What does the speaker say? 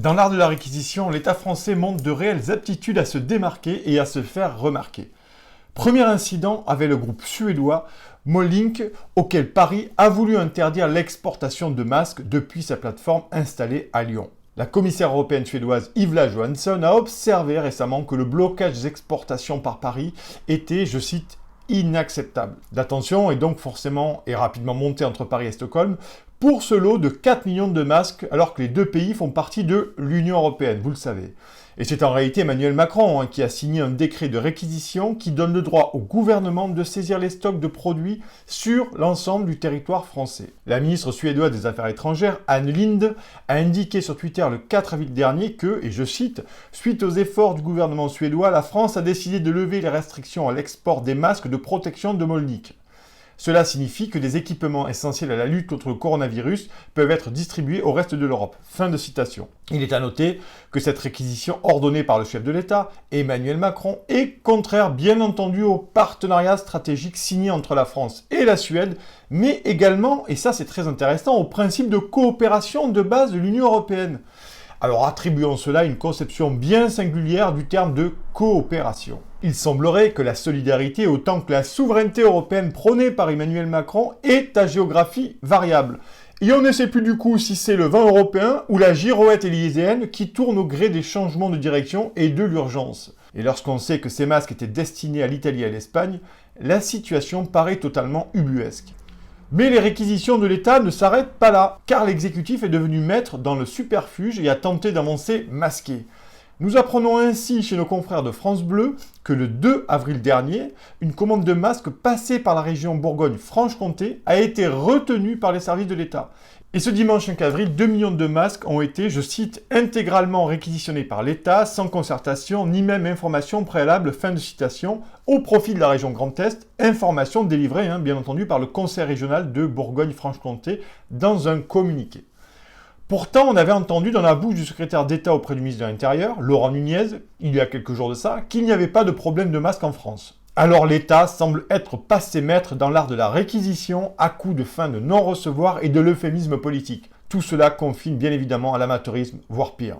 Dans l'art de la réquisition, l'État français montre de réelles aptitudes à se démarquer et à se faire remarquer. Premier incident avec le groupe suédois Molink, auquel Paris a voulu interdire l'exportation de masques depuis sa plateforme installée à Lyon. La commissaire européenne suédoise Ylva Johansson a observé récemment que le blocage des exportations par Paris était, je cite, inacceptable. La tension est donc forcément et rapidement montée entre Paris et Stockholm pour ce lot de 4 millions de masques alors que les deux pays font partie de l'Union européenne, vous le savez. Et c'est en réalité Emmanuel Macron qui a signé un décret de réquisition qui donne le droit au gouvernement de saisir les stocks de produits sur l'ensemble du territoire français. La ministre suédoise des Affaires étrangères, Ann Linde, a indiqué sur Twitter le 4 avril dernier que, et je cite, « Suite aux efforts du gouvernement suédois, la France a décidé de lever les restrictions à l'export des masques de protection de Molnik. Cela signifie que des équipements essentiels à la lutte contre le coronavirus peuvent être distribués au reste de l'Europe. » Fin de citation. Il est à noter que cette réquisition ordonnée par le chef de l'État, Emmanuel Macron, est contraire bien entendu au partenariat stratégique signé entre la France et la Suède, mais également, et ça c'est très intéressant, au principe de coopération de base de l'Union européenne. Alors attribuons cela à une conception bien singulière du terme de coopération. Il semblerait que la solidarité autant que la souveraineté européenne prônée par Emmanuel Macron est à géographie variable. Et on ne sait plus du coup si c'est le vin européen ou la girouette élyséenne qui tourne au gré des changements de direction et de l'urgence. Et lorsqu'on sait que ces masques étaient destinés à l'Italie et à l'Espagne, la situation paraît totalement ubuesque. Mais les réquisitions de l'État ne s'arrêtent pas là, car l'exécutif est devenu maître dans le superfuge et a tenté d'avancer masqué. Nous apprenons ainsi chez nos confrères de France Bleu que le 2 avril dernier, une commande de masques passée par la région Bourgogne-Franche-Comté a été retenue par les services de l'État. Et ce dimanche 5 avril, 2 millions de masques ont été, je cite, intégralement réquisitionnés par l'État, sans concertation ni même information préalable, fin de citation, au profit de la région Grand Est, information délivrée, bien entendu, par le Conseil régional de Bourgogne-Franche-Comté dans un communiqué. Pourtant, on avait entendu dans la bouche du secrétaire d'État auprès du ministre de l'Intérieur, Laurent Nunez, il y a quelques jours de ça, qu'il n'y avait pas de problème de masques en France. Alors l'État semble être passé maître dans l'art de la réquisition à coup de fin de non-recevoir et de l'euphémisme politique. Tout cela confine bien évidemment à l'amateurisme, voire pire.